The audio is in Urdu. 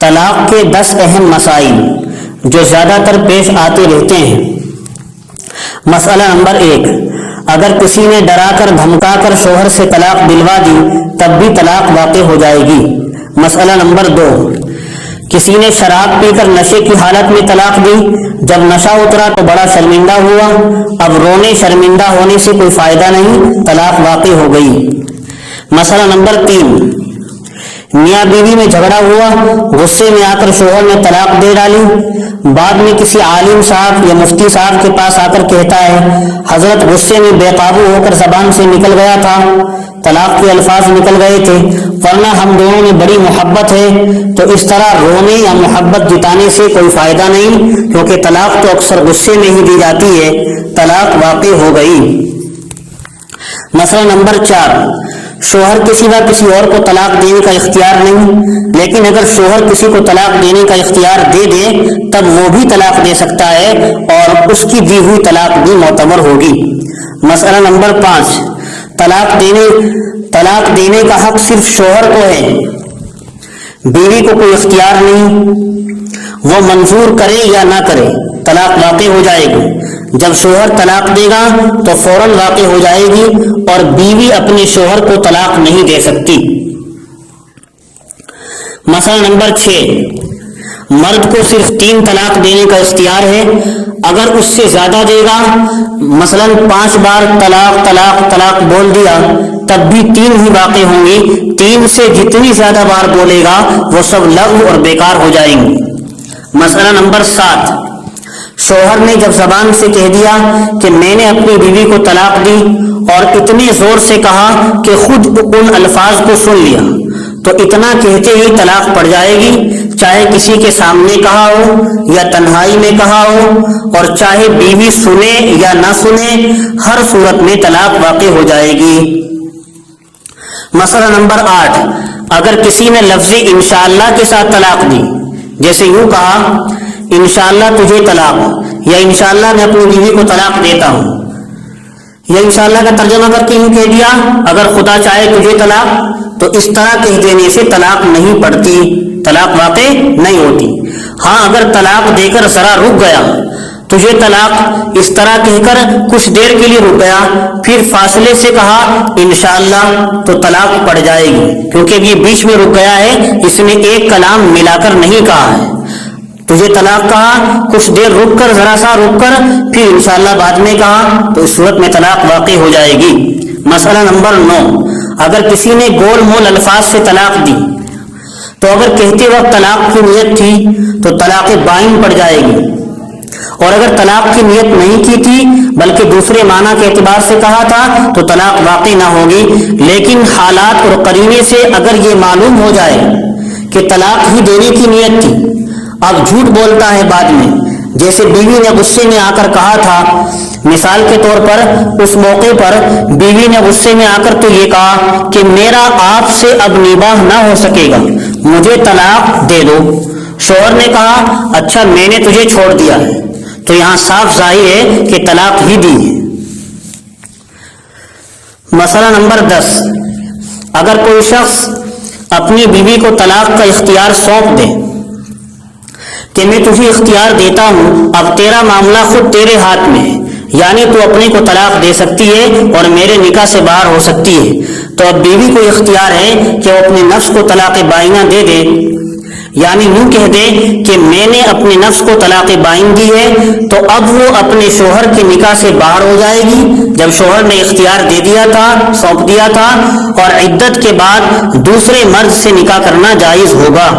طلاق کے 10 اہم مسائل جو زیادہ تر پیش آتے رہتے ہیں۔ مسئلہ نمبر 1، اگر کسی نے ڈرا کر دھمکا کر شوہر سے طلاق دلوا دی تب بھی طلاق واقع ہو جائے گی۔ مسئلہ نمبر 2، کسی نے شراب پی کر نشے کی حالت میں طلاق دی، جب نشہ اترا تو بڑا شرمندہ ہوا، اب رونے شرمندہ ہونے سے کوئی فائدہ نہیں، طلاق واقع ہو گئی۔ مسئلہ نمبر 3، میاں بیوی میں جھگڑا ہوا، غصے میں آ کر شوہر نے طلاق دے ڈالی، بعد میں کسی عالم صاحب یا مفتی صاحب کے پاس آ کر کہتا ہے حضرت غصے میں بے قابو ہو کر زبان سے نکل گیا تھا، طلاق کے الفاظ نکل گئے تھے، ورنہ ہم دونوں میں بڑی محبت ہے، تو اس طرح رونے یا محبت جتانے سے کوئی فائدہ نہیں، کیونکہ طلاق تو اکثر غصے میں ہی دی جاتی ہے، طلاق واقع ہو گئی۔ مسئلہ نمبر 4، شوہر کے سوا کسی اور کو طلاق دینے کا اختیار نہیں، لیکن اگر شوہر کسی کو طلاق دینے کا اختیار دے دے تب وہ بھی طلاق دے سکتا ہے اور اس کی دی ہوئی طلاق بھی معتبر ہوگی۔ مسئلہ نمبر 5، طلاق دینے کا حق صرف شوہر کو ہے، بیوی کو کوئی اختیار نہیں، وہ منظور کرے یا نہ کرے طلاق واقع ہو جائے گی۔ جب شوہر طلاق دے گا تو فوراً واقع ہو جائے گی اور بیوی اپنے شوہر کو طلاق نہیں دے سکتی۔ مسئلہ نمبر 6، مرد کو صرف 3 طلاق دینے کا اختیار ہے، اگر اس سے زیادہ دے گا، مثلا 5 بار طلاق طلاق طلاق بول دیا تب بھی 3 ہی واقع ہوں گی، 3 سے جتنی زیادہ بار بولے گا وہ سب لغو اور بیکار ہو جائیں گی۔ مسئلہ نمبر 7، شوہر نے جب زبان سے کہہ دیا کہ میں نے اپنی بیوی کو طلاق دی اور اتنے زور سے کہا کہ خود ان الفاظ کو سن لیا تو اتنا کہتے ہی طلاق پڑ جائے گی، چاہے کسی کے سامنے کہا ہو یا تنہائی میں کہا ہو، اور چاہے بیوی سنے یا نہ سنے، ہر صورت میں طلاق واقع ہو جائے گی۔ مسئلہ نمبر 8، اگر کسی نے لفظی انشاءاللہ کے ساتھ طلاق دی، جیسے یوں کہا انشاءاللہ تجھے طلاق، یا انشاءاللہ میں اپنی بیوی کو طلاق دیتا ہوں، یا انشاءاللہ کا ترجمہ کر کے یوں کہہ دیا اگر خدا چاہے تجھے طلاق، تو اس طرح کہہ دینے سے طلاق نہیں پڑتی، طلاق واقع نہیں ہوتی۔ ہاں اگر طلاق دے کر ذرا رک گیا، تجھے طلاق اس طرح کہہ کر کچھ دیر کے لیے رک گیا، پھر فاصلے سے کہا انشاءاللہ، تو طلاق پڑ جائے گی، کیونکہ یہ بیچ میں رک گیا ہے، اس نے ایک کلام ملا کر نہیں کہا ہے۔ تجھے طلاق کہا، کچھ دیر رک کر ذرا سا رک کر پھر انشاءاللہ بعد میں کہا، تو اس صورت میں طلاق واقع ہو جائے گی۔ مسئلہ نمبر 9، اگر کسی نے گول مول الفاظ سے طلاق دی تو اگر کہتے وقت طلاق کی نیت تھی تو طلاق بائن پڑ جائے گی، اور اگر طلاق کی نیت نہیں کی تھی بلکہ دوسرے معنی کے اعتبار سے کہا تھا تو طلاق واقع نہ ہوگی، لیکن حالات اور قرینے سے اگر یہ معلوم ہو جائے کہ طلاق ہی دینے کی نیت تھی، اب جھوٹ بولتا ہے بعد میں، جیسے بیوی نے غصے میں آ کر کہا تھا، مثال کے طور پر اس موقع پر بیوی نے غصے میں آ کر تو یہ کہا کہ میرا آپ سے اب نباہ نہ ہو سکے گا، مجھے طلاق دے دو۔ شوہر نے کہا اچھا میں نے تجھے چھوڑ دیا ہے، تو یہاں صاف ظاہر ہے کہ طلاق ہی دی ہے۔ مسئلہ نمبر 10، اگر کوئی شخص اپنی بیوی کو طلاق کا اختیار سونپ دے کہ میں تجھے اختیار دیتا ہوں، اب تیرا معاملہ خود تیرے ہاتھ میں ہے، یعنی تو اپنے کو طلاق دے سکتی ہے اور میرے نکاح سے باہر ہو سکتی ہے، تو اب بیوی کو اختیار ہے کہ وہ اپنے نفس کو طلاق بائنہ دے دے، یعنی یوں کہہ دے کہ میں نے اپنے نفس کو طلاق بائن دی ہے، تو اب وہ اپنے شوہر کے نکاح سے باہر ہو جائے گی، جب شوہر نے اختیار دے دیا تھا، سونپ دیا تھا، اور عدت کے بعد دوسرے مرد سے نکاح کرنا جائز ہوگا۔